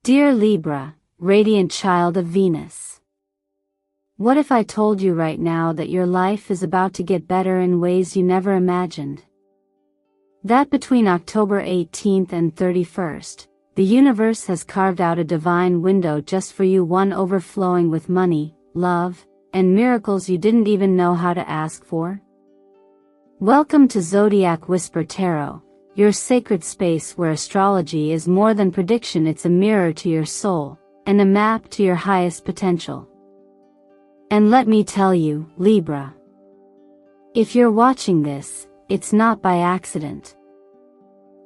Dear Libra, radiant child of Venus. What if I told you right now that your life is about to get better in ways you never imagined? That between October 18th and 31st, the universe has carved out a divine window just for you, one overflowing with money, love, and miracles you didn't even know how to ask for? Welcome to Zodiac Whisper Tarot, your sacred space where astrology is more than prediction. It's a mirror to your soul, and a map to your highest potential. And let me tell you, Libra, if you're watching this, it's not by accident.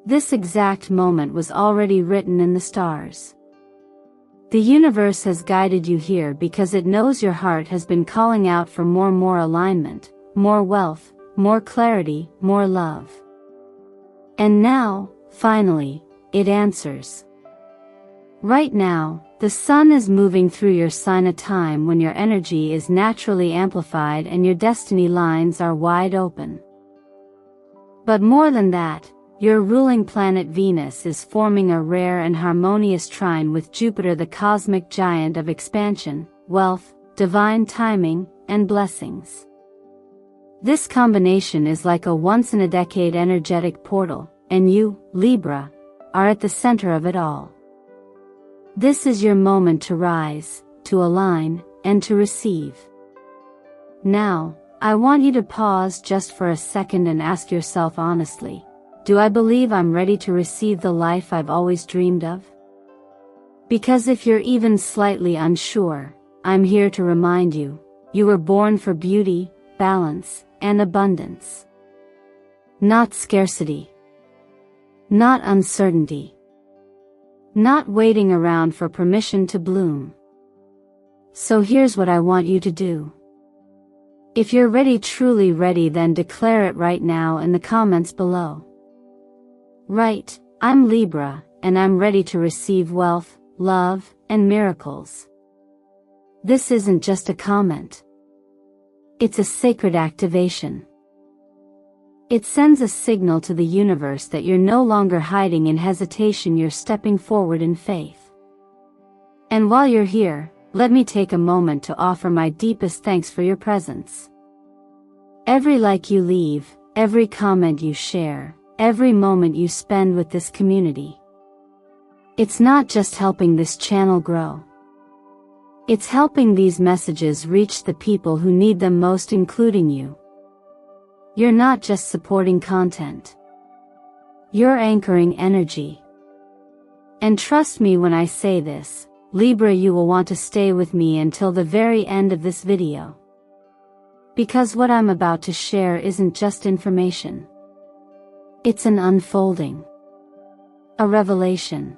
This exact moment was already written in the stars. The universe has guided you here because it knows your heart has been calling out for more alignment, more wealth, more clarity, more love. And now, finally, it answers. Right now, the sun is moving through your sign, a time when your energy is naturally amplified and your destiny lines are wide open. But more than that, your ruling planet Venus is forming a rare and harmonious trine with Jupiter, the cosmic giant of expansion, wealth, divine timing, and blessings. This combination is like a once-in-a-decade energetic portal, and you, Libra, are at the center of it all. This is your moment to rise, to align, and to receive. Now, I want you to pause just for a second and ask yourself honestly, do I believe I'm ready to receive the life I've always dreamed of? Because if you're even slightly unsure, I'm here to remind you, you were born for beauty, balance, and abundance. Not scarcity. Not uncertainty. Not waiting around for permission to bloom. So here's what I want you to do. If you're ready, truly ready, then declare it right now in the comments below. Write, I'm Libra, and I'm ready to receive wealth, love, and miracles. This isn't just a comment. It's a sacred activation. It sends a signal to the universe that you're no longer hiding in hesitation, you're stepping forward in faith. And while you're here, let me take a moment to offer my deepest thanks for your presence. Every like you leave, every comment you share, every moment you spend with this community. It's not just helping this channel grow. It's helping these messages reach the people who need them most, including you. You're not just supporting content. You're anchoring energy. And trust me when I say this, Libra, you will want to stay with me until the very end of this video. Because what I'm about to share isn't just information. It's an unfolding. A revelation.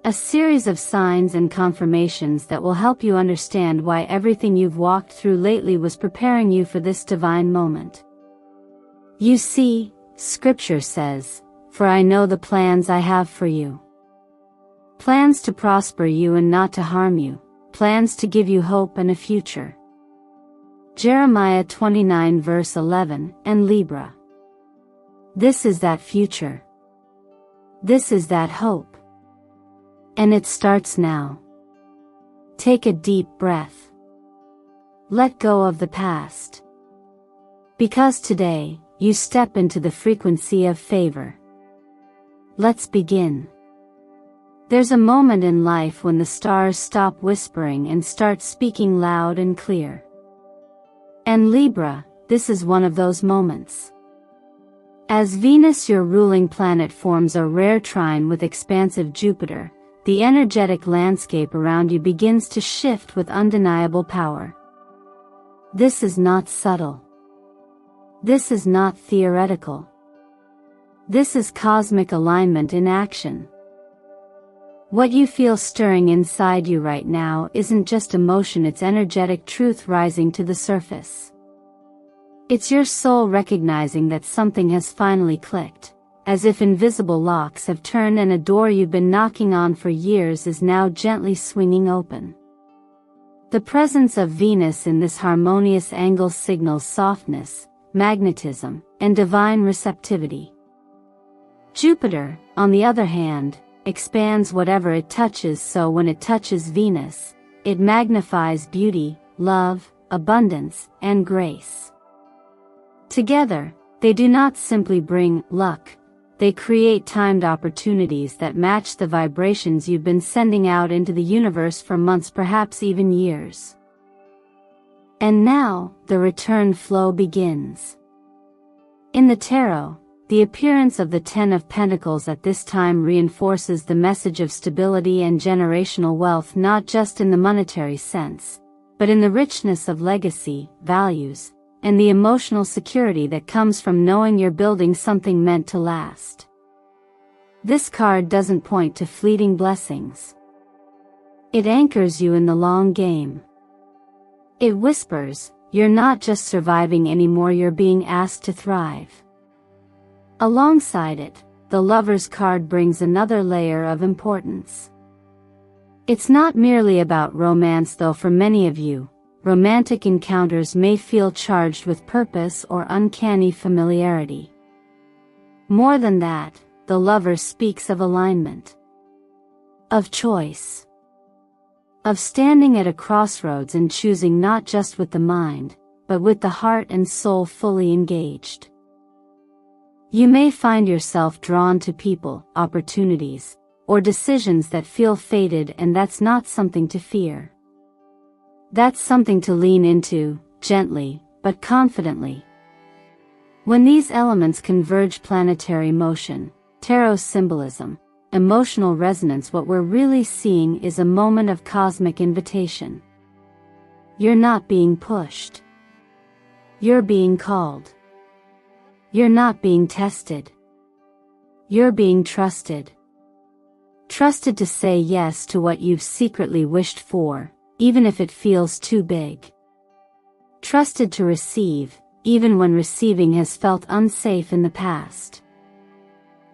A series of signs and confirmations that will help you understand why everything you've walked through lately was preparing you for this divine moment. You see, Scripture says, "For I know the plans I have for you. Plans to prosper you and not to harm you, plans to give you hope and a future." Jeremiah 29 verse 11, and Libra. This is that future. This is that hope. And it starts now. Take a deep breath. Let go of the past. Because today, you step into the frequency of favor. Let's begin. There's a moment in life when the stars stop whispering and start speaking loud and clear. And Libra, this is one of those moments. As Venus, your ruling planet, forms a rare trine with expansive Jupiter, the energetic landscape around you begins to shift with undeniable power. This is not subtle. This is not theoretical. This is cosmic alignment in action. What you feel stirring inside you right now isn't just emotion, it's energetic truth rising to the surface. It's your soul recognizing that something has finally clicked. As if invisible locks have turned and a door you've been knocking on for years is now gently swinging open. The presence of Venus in this harmonious angle signals softness, magnetism, and divine receptivity. Jupiter, on the other hand, expands whatever it touches, so when it touches Venus, it magnifies beauty, love, abundance, and grace. Together, they do not simply bring luck, they create timed opportunities that match the vibrations you've been sending out into the universe for months, perhaps even years. And now, the return flow begins. In the tarot, the appearance of the Ten of Pentacles at this time reinforces the message of stability and generational wealth, not just in the monetary sense, but in the richness of legacy, values, and the emotional security that comes from knowing you're building something meant to last. This card doesn't point to fleeting blessings. It anchors you in the long game. It whispers, you're not just surviving anymore, you're being asked to thrive. Alongside it, the Lover's card brings another layer of importance. It's not merely about romance, though for many of you, romantic encounters may feel charged with purpose or uncanny familiarity. More than that, the Lover speaks of alignment, of choice, of standing at a crossroads and choosing not just with the mind, but with the heart and soul fully engaged. You may find yourself drawn to people, opportunities, or decisions that feel fated, and that's not something to fear. That's something to lean into, gently, but confidently. When these elements converge, planetary motion, tarot symbolism, emotional resonance, what we're really seeing is a moment of cosmic invitation. You're not being pushed. You're being called. You're not being tested. You're being trusted. Trusted to say yes to what you've secretly wished for, even if it feels too big. Trusted to receive, even when receiving has felt unsafe in the past.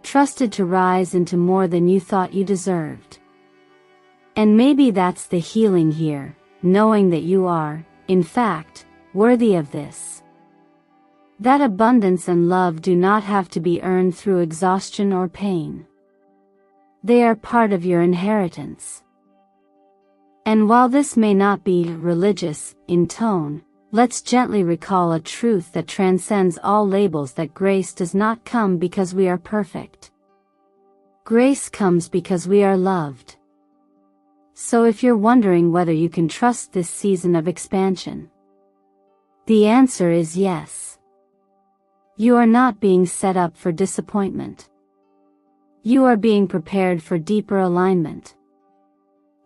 Trusted to rise into more than you thought you deserved. And maybe that's the healing here, knowing that you are, in fact, worthy of this. That abundance and love do not have to be earned through exhaustion or pain. They are part of your inheritance. And while this may not be religious in tone, let's gently recall a truth that transcends all labels, that grace does not come because we are perfect. Grace comes because we are loved. So if you're wondering whether you can trust this season of expansion, the answer is yes. You are not being set up for disappointment. You are being prepared for deeper alignment.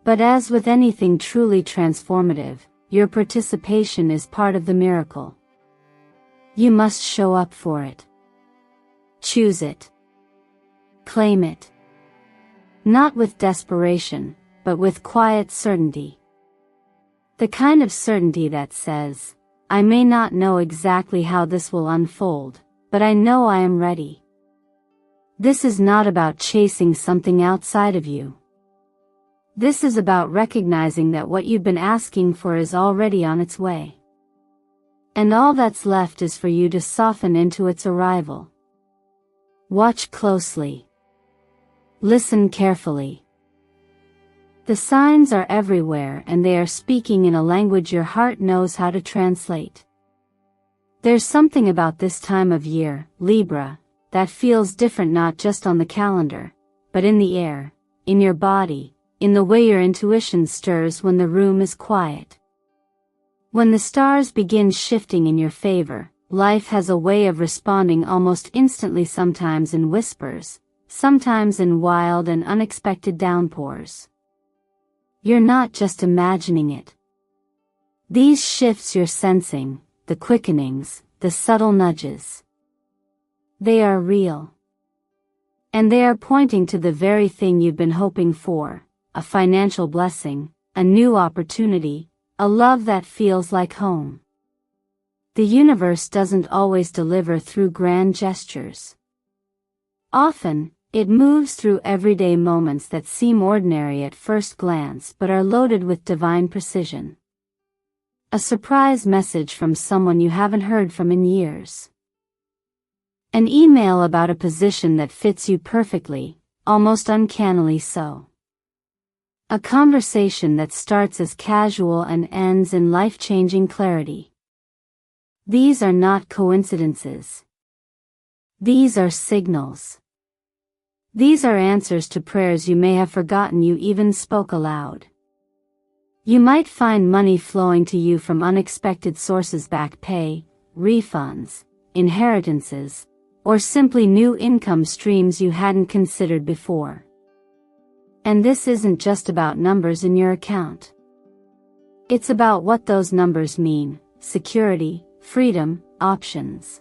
But as with anything truly transformative, your participation is part of the miracle. You must show up for it. Choose it. Claim it. Not with desperation, but with quiet certainty. The kind of certainty that says, I may not know exactly how this will unfold, but I know I am ready. This is not about chasing something outside of you. This is about recognizing that what you've been asking for is already on its way. And all that's left is for you to soften into its arrival. Watch closely. Listen carefully. The signs are everywhere, and they are speaking in a language your heart knows how to translate. There's something about this time of year, Libra, that feels different, not just on the calendar, but in the air, in your body, in the way your intuition stirs when the room is quiet. When the stars begin shifting in your favor, life has a way of responding almost instantly, sometimes in whispers, sometimes in wild and unexpected downpours. You're not just imagining it. These shifts you're sensing, the quickenings, the subtle nudges. They are real. And they are pointing to the very thing you've been hoping for. A financial blessing, a new opportunity, a love that feels like home. The universe doesn't always deliver through grand gestures. Often, it moves through everyday moments that seem ordinary at first glance but are loaded with divine precision. A surprise message from someone you haven't heard from in years. An email about a position that fits you perfectly, almost uncannily so. A conversation that starts as casual and ends in life-changing clarity. These are not coincidences. These are signals. These are answers to prayers you may have forgotten you even spoke aloud. You might find money flowing to you from unexpected sources: back pay, refunds, inheritances, or simply new income streams you hadn't considered before. And this isn't just about numbers in your account. It's about what those numbers mean: security, freedom, options.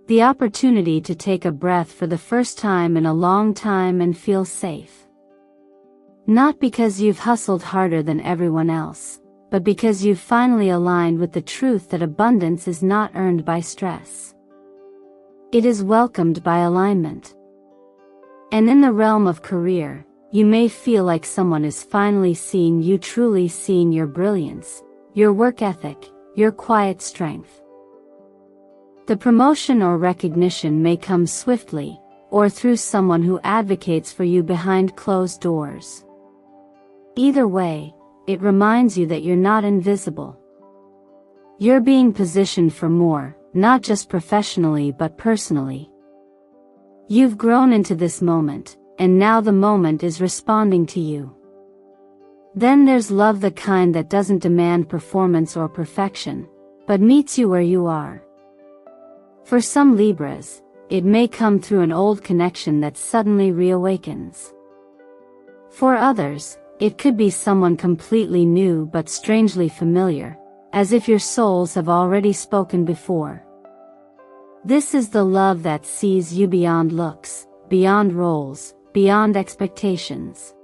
The opportunity to take a breath for the first time in a long time and feel safe. Not because you've hustled harder than everyone else, but because you've finally aligned with the truth that abundance is not earned by stress. It is welcomed by alignment. And in the realm of career, you may feel like someone is finally seeing you, truly seeing your brilliance, your work ethic, your quiet strength. The promotion or recognition may come swiftly, or through someone who advocates for you behind closed doors. Either way, it reminds you that you're not invisible. You're being positioned for more, not just professionally but personally. You've grown into this moment, and now the moment is responding to you. Then there's love, the kind that doesn't demand performance or perfection, but meets you where you are. For some Libras, it may come through an old connection that suddenly reawakens. For others, it could be someone completely new but strangely familiar, as if your souls have already spoken before. This is the love that sees you beyond looks, beyond roles, beyond expectations.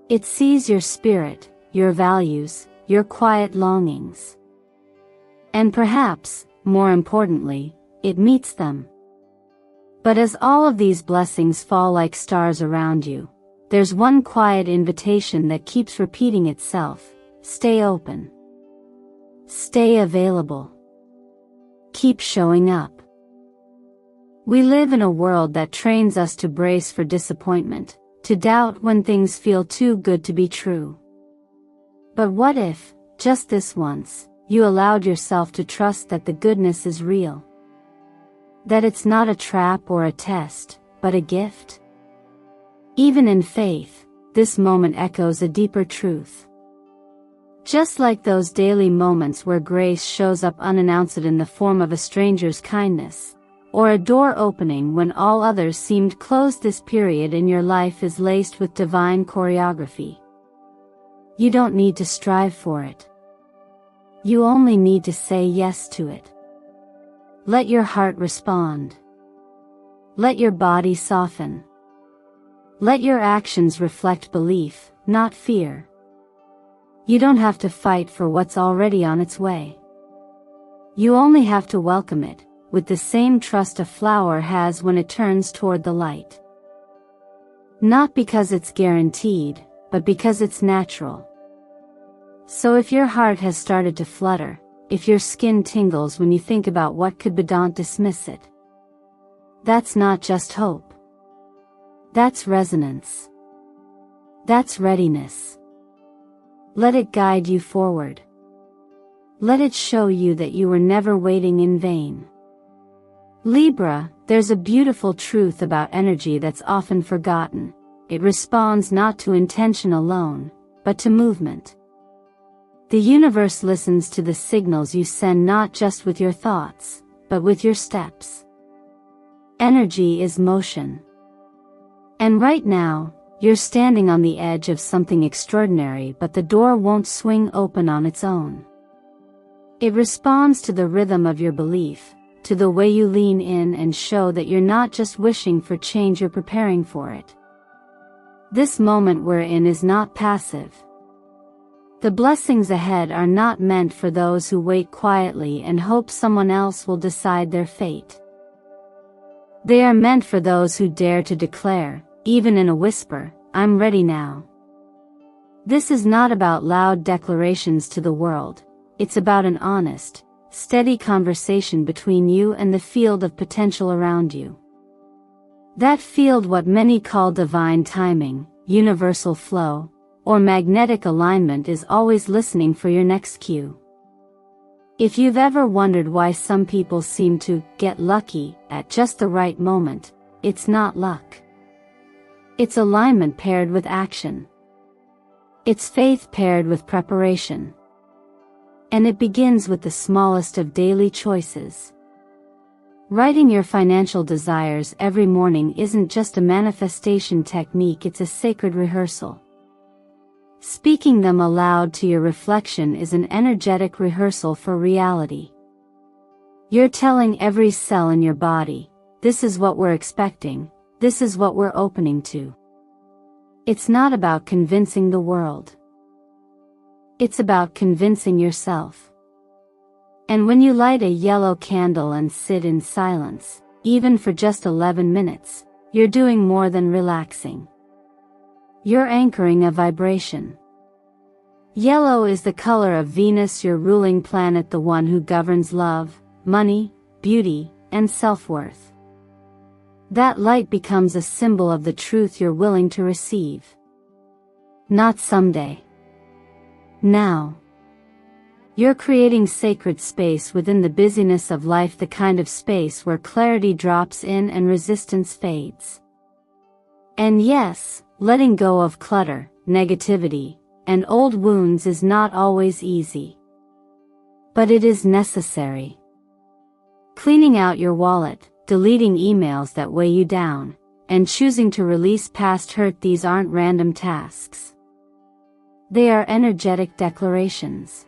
It sees your spirit, your values, your quiet longings. And perhaps, more importantly, it meets them. But as all of these blessings fall like stars around you, there's one quiet invitation that keeps repeating itself: stay open. Stay available. Keep showing up. We live in a world that trains us to brace for disappointment, to doubt when things feel too good to be true. But what if, just this once, you allowed yourself to trust that the goodness is real? That it's not a trap or a test, but a gift? Even in faith, this moment echoes a deeper truth. Just like those daily moments where grace shows up unannounced in the form of a stranger's kindness, or a door opening when all others seemed closed, this period in your life is laced with divine choreography. You don't need to strive for it. You only need to say yes to it. Let your heart respond. Let your body soften. Let your actions reflect belief, not fear. You don't have to fight for what's already on its way. You only have to welcome it, with the same trust a flower has when it turns toward the light. Not because it's guaranteed, but because it's natural. So if your heart has started to flutter, if your skin tingles when you think about what could be, don't dismiss it. That's not just hope. That's resonance. That's readiness. Let it guide you forward. Let it show you that you were never waiting in vain. Libra, there's a beautiful truth about energy that's often forgotten. It responds not to intention alone, but to movement. The universe listens to the signals you send, not just with your thoughts, but with your steps. Energy is motion. And right now, you're standing on the edge of something extraordinary, but the door won't swing open on its own. It responds to the rhythm of your belief, to the way you lean in and show that you're not just wishing for change, you're preparing for it. This moment we're in is not passive. The blessings ahead are not meant for those who wait quietly and hope someone else will decide their fate. They are meant for those who dare to declare, even in a whisper, "I'm ready now." This is not about loud declarations to the world. It's about an honest, steady conversation between you and the field of potential around you. That field, what many call divine timing, universal flow, or magnetic alignment, is always listening for your next cue. If you've ever wondered why some people seem to get lucky at just the right moment, it's not luck. It's alignment paired with action. It's faith paired with preparation. And it begins with the smallest of daily choices. Writing your financial desires every morning isn't just a manifestation technique, it's a sacred rehearsal. Speaking them aloud to your reflection is an energetic rehearsal for reality. You're telling every cell in your body, this is what we're expecting, this is what we're opening to. It's not about convincing the world. It's about convincing yourself. And when you light a yellow candle and sit in silence, even for just 11 minutes, you're doing more than relaxing. You're anchoring a vibration. Yellow is the color of Venus, your ruling planet, the one who governs love, money, beauty, and self-worth. That light becomes a symbol of the truth you're willing to receive. Not someday. Now. You're creating sacred space within the busyness of life, the kind of space where clarity drops in and resistance fades. And yes, letting go of clutter, negativity, and old wounds is not always easy. But it is necessary. Cleaning out your wallet, deleting emails that weigh you down, and choosing to release past hurt, these aren't random tasks. They are energetic declarations.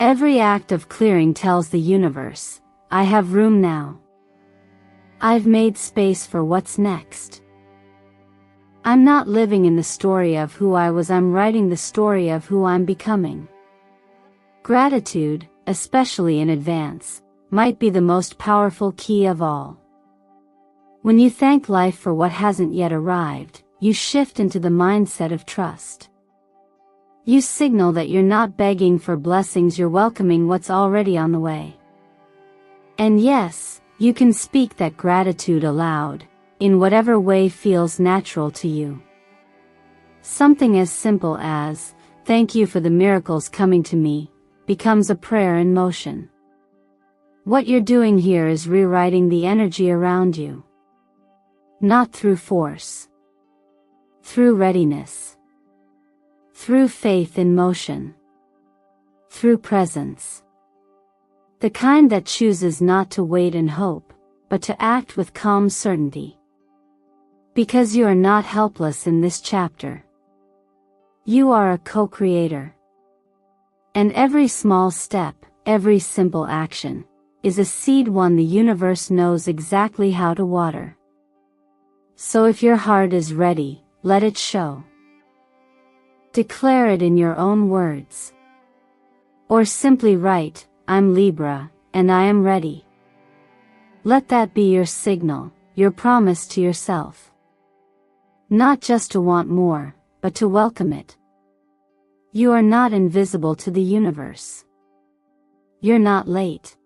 Every act of clearing tells the universe, I have room now. I've made space for what's next. I'm not living in the story of who I was, I'm writing the story of who I'm becoming. Gratitude, especially in advance, might be the most powerful key of all. When you thank life for what hasn't yet arrived, you shift into the mindset of trust. You signal that you're not begging for blessings, you're welcoming what's already on the way. And yes, you can speak that gratitude aloud, in whatever way feels natural to you. Something as simple as, thank you for the miracles coming to me, becomes a prayer in motion. What you're doing here is rewriting the energy around you. Not through force. Through readiness. Through faith in motion. Through presence. The kind that chooses not to wait and hope, but to act with calm certainty. Because you are not helpless in this chapter. You are a co-creator. And every small step, every simple action, is a seed, one the universe knows exactly how to water. So if your heart is ready, let it show. Declare it in your own words. Or simply write, I'm Libra, and I am ready. Let that be your signal, your promise to yourself. Not just to want more, but to welcome it. You are not invisible to the universe. You're not late.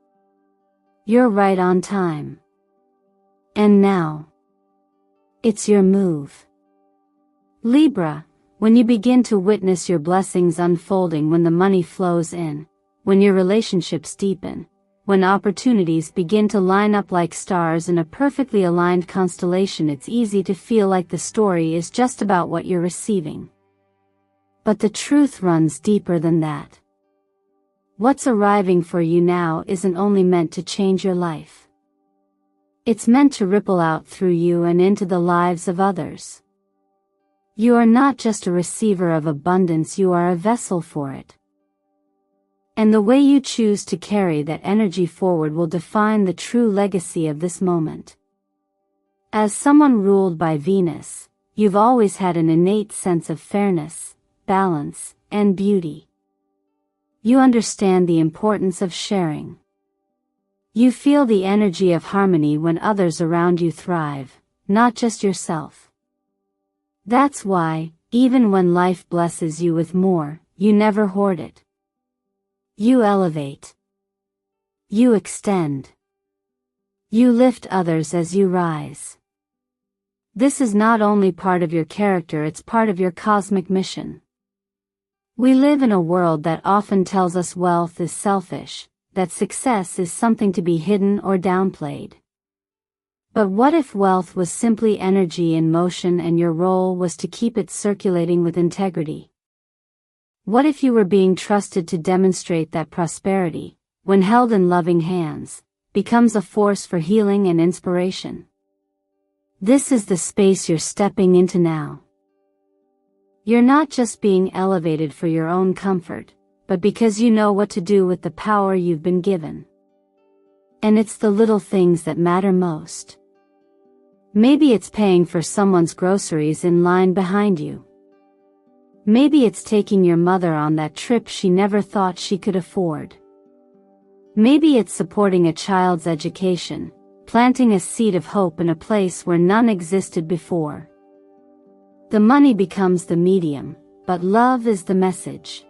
You're right on time. And now, it's your move. Libra, when you begin to witness your blessings unfolding, when the money flows in, when your relationships deepen, when opportunities begin to line up like stars in a perfectly aligned constellation, it's easy to feel like the story is just about what you're receiving. But the truth runs deeper than that. What's arriving for you now isn't only meant to change your life. It's meant to ripple out through you and into the lives of others. You are not just a receiver of abundance, you are a vessel for it. And the way you choose to carry that energy forward will define the true legacy of this moment. As someone ruled by Venus, you've always had an innate sense of fairness, balance, and beauty. You understand the importance of sharing. You feel the energy of harmony when others around you thrive, not just yourself. That's why, even when life blesses you with more, you never hoard it. You elevate. You extend. You lift others as you rise. This is not only part of your character, it's part of your cosmic mission. We live in a world that often tells us wealth is selfish, that success is something to be hidden or downplayed. But what if wealth was simply energy in motion and your role was to keep it circulating with integrity? What if you were being trusted to demonstrate that prosperity, when held in loving hands, becomes a force for healing and inspiration? This is the space you're stepping into now. You're not just being elevated for your own comfort, but because you know what to do with the power you've been given. And it's the little things that matter most. Maybe it's paying for someone's groceries in line behind you. Maybe it's taking your mother on that trip she never thought she could afford. Maybe it's supporting a child's education, planting a seed of hope in a place where none existed before. The money becomes the medium, but love is the message.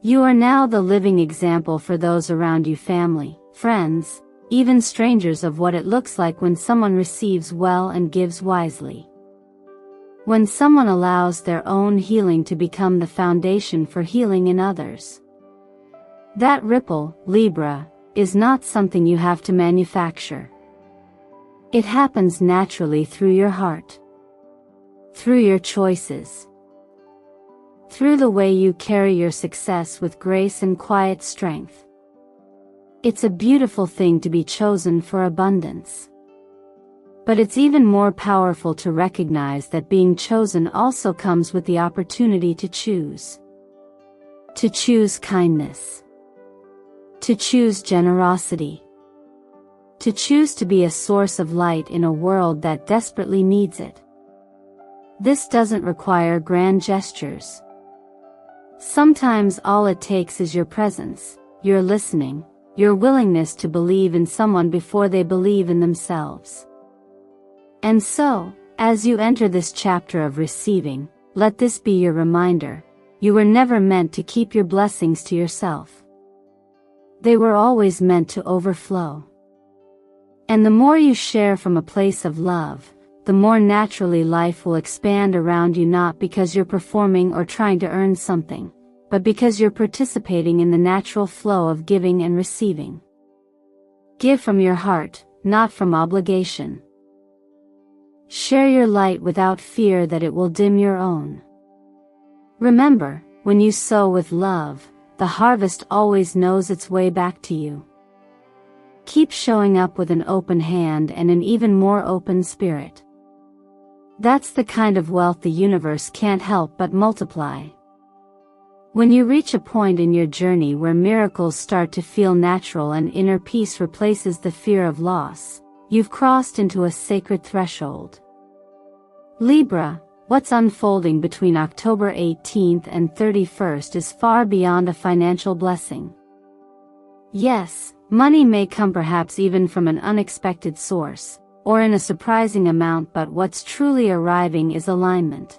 You are now the living example for those around you, family, friends, even strangers, of what it looks like when someone receives well and gives wisely. When someone allows their own healing to become the foundation for healing in others. That ripple, Libra, is not something you have to manufacture. It happens naturally through your heart. Through your choices. Through the way you carry your success with grace and quiet strength. It's a beautiful thing to be chosen for abundance. But it's even more powerful to recognize that being chosen also comes with the opportunity to choose. To choose kindness. To choose generosity. To choose to be a source of light in a world that desperately needs it. This doesn't require grand gestures. Sometimes all it takes is your presence, your listening, your willingness to believe in someone before they believe in themselves. And so, as you enter this chapter of receiving, let this be your reminder: you were never meant to keep your blessings to yourself. They were always meant to overflow. And the more you share from a place of love, the more naturally life will expand around you, not because you're performing or trying to earn something, but because you're participating in the natural flow of giving and receiving. Give from your heart, not from obligation. Share your light without fear that it will dim your own. Remember, when you sow with love, the harvest always knows its way back to you. Keep showing up with an open hand and an even more open spirit. That's the kind of wealth the universe can't help but multiply. When you reach a point in your journey where miracles start to feel natural and inner peace replaces the fear of loss, you've crossed into a sacred threshold. Libra, what's unfolding between October 18th and 31st is far beyond a financial blessing. Yes, money may come perhaps even from an unexpected source, or in a surprising amount, but what's truly arriving is alignment.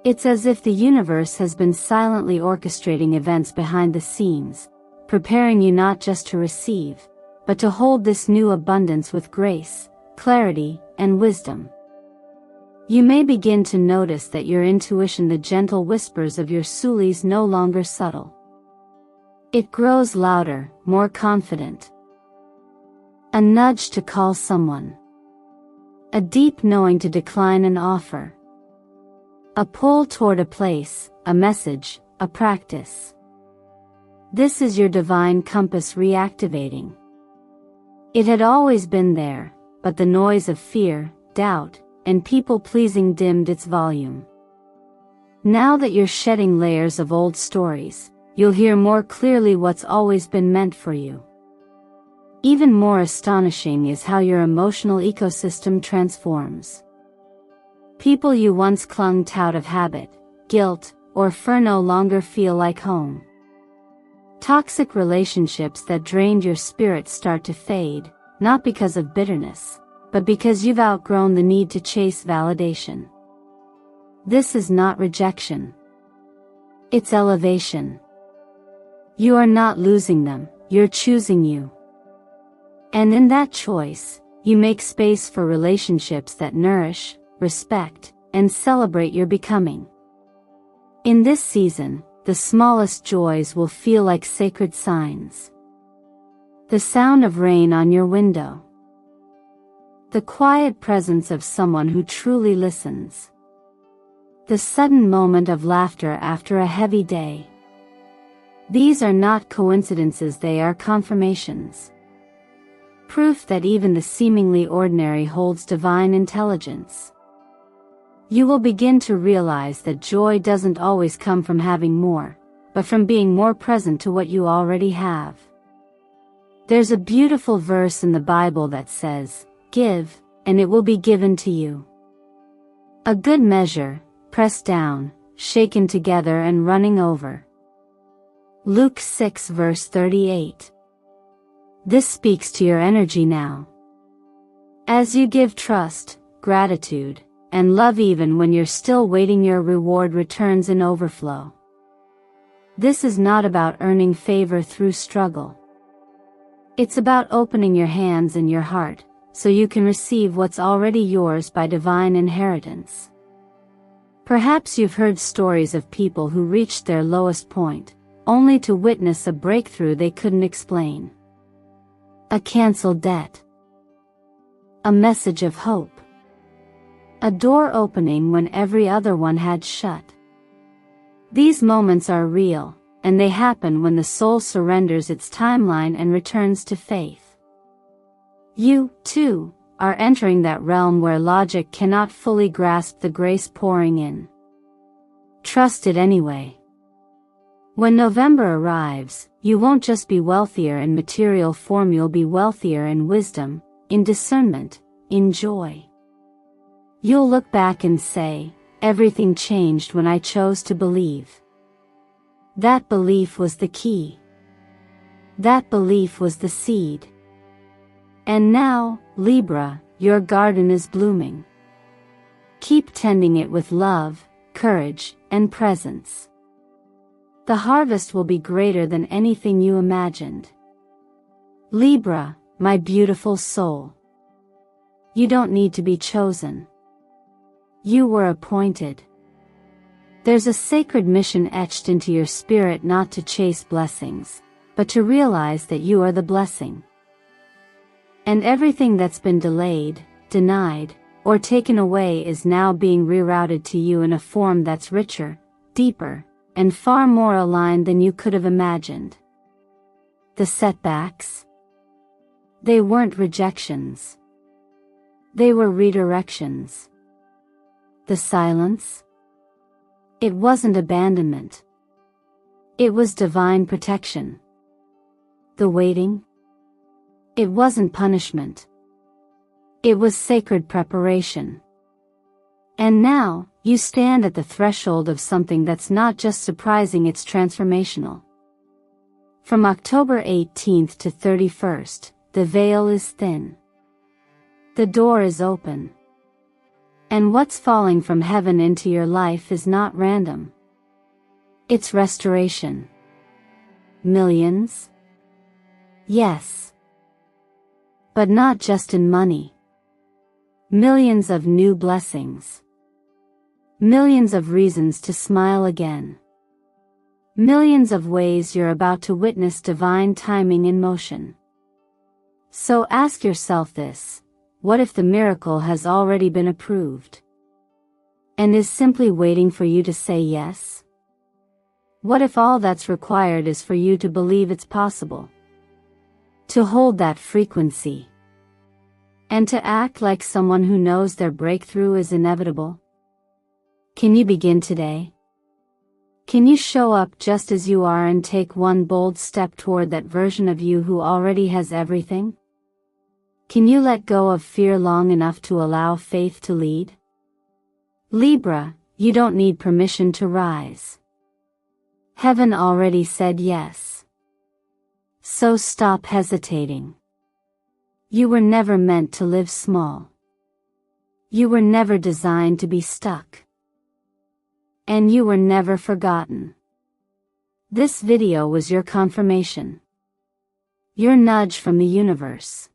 It's as if the universe has been silently orchestrating events behind the scenes, preparing you not just to receive, but to hold this new abundance with grace, clarity, and wisdom. You may begin to notice that your intuition, the gentle whispers of your soul, is no longer subtle. It grows louder, more confident. A nudge to call someone. A deep knowing to decline an offer. A pull toward a place, a message, a practice. This is your divine compass reactivating. It had always been there, but the noise of fear, doubt, and people-pleasing dimmed its volume. Now that you're shedding layers of old stories, you'll hear more clearly what's always been meant for you. Even more astonishing is how your emotional ecosystem transforms. People you once clung to out of habit, guilt, or fear no longer feel like home. Toxic relationships that drained your spirit start to fade, not because of bitterness, but because you've outgrown the need to chase validation. This is not rejection. It's elevation. You are not losing them, you're choosing you. And in that choice, you make space for relationships that nourish, respect, and celebrate your becoming. In this season, the smallest joys will feel like sacred signs. The sound of rain on your window. The quiet presence of someone who truly listens. The sudden moment of laughter after a heavy day. These are not coincidences, they are confirmations. Proof that even the seemingly ordinary holds divine intelligence. You will begin to realize that joy doesn't always come from having more, but from being more present to what you already have. There's a beautiful verse in the Bible that says, "Give, and it will be given to you." A good measure, pressed down, shaken together and running over. Luke 6 verse 38. This speaks to your energy now. As you give trust, gratitude, and love even when you're still waiting, your reward returns in overflow. This is not about earning favor through struggle. It's about opening your hands and your heart, so you can receive what's already yours by divine inheritance. Perhaps you've heard stories of people who reached their lowest point, only to witness a breakthrough they couldn't explain. A canceled debt. A message of hope. A door opening when every other one had shut. These moments are real, and they happen when the soul surrenders its timeline and returns to faith. You, too, are entering that realm where logic cannot fully grasp the grace pouring in. Trust it anyway. When November arrives, you won't just be wealthier in material form, you'll be wealthier in wisdom, in discernment, in joy. You'll look back and say, everything changed when I chose to believe. That belief was the key. That belief was the seed. And now, Libra, your garden is blooming. Keep tending it with love, courage, and presence. The harvest will be greater than anything you imagined. Libra, my beautiful soul. You don't need to be chosen. You were appointed. There's a sacred mission etched into your spirit, not to chase blessings, but to realize that you are the blessing. And everything that's been delayed, denied, or taken away is now being rerouted to you in a form that's richer, deeper, and far more aligned than you could have imagined. The setbacks? They weren't rejections. They were redirections. The silence? It wasn't abandonment. It was divine protection. The waiting? It wasn't punishment. It was sacred preparation. And now, you stand at the threshold of something that's not just surprising, it's transformational. From October 18th to 31st, the veil is thin. The door is open. And what's falling from heaven into your life is not random. It's restoration. Millions? Yes. But not just in money. Millions of new blessings. Millions of reasons to smile again. Millions of ways you're about to witness divine timing in motion. So ask yourself this: what if the miracle has already been approved? And is simply waiting for you to say yes? What if all that's required is for you to believe it's possible? To hold that frequency? And to act like someone who knows their breakthrough is inevitable? Can you begin today? Can you show up just as you are and take one bold step toward that version of you who already has everything? Can you let go of fear long enough to allow faith to lead? Libra, you don't need permission to rise. Heaven already said yes. So stop hesitating. You were never meant to live small. You were never designed to be stuck. And you were never forgotten. This video was your confirmation. Your nudge from the universe.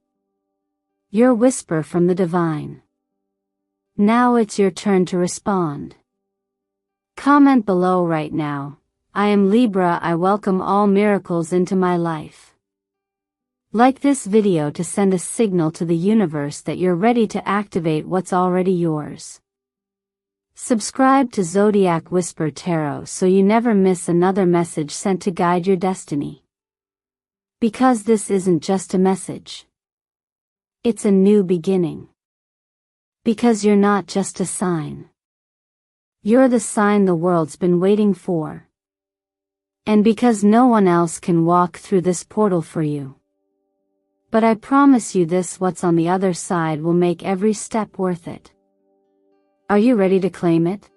your whisper from the divine. Now it's your turn to respond. Comment below right now. I am Libra. I welcome all miracles into my life. Like this video to send a signal to the universe that you're ready to activate what's already yours. Subscribe to Zodiac Whisper Tarot so you never miss another message sent to guide your destiny. Because this isn't just a message. It's a new beginning. Because you're not just a sign. You're the sign the world's been waiting for. And because no one else can walk through this portal for you. But I promise you this: what's on the other side will make every step worth it. Are you ready to claim it?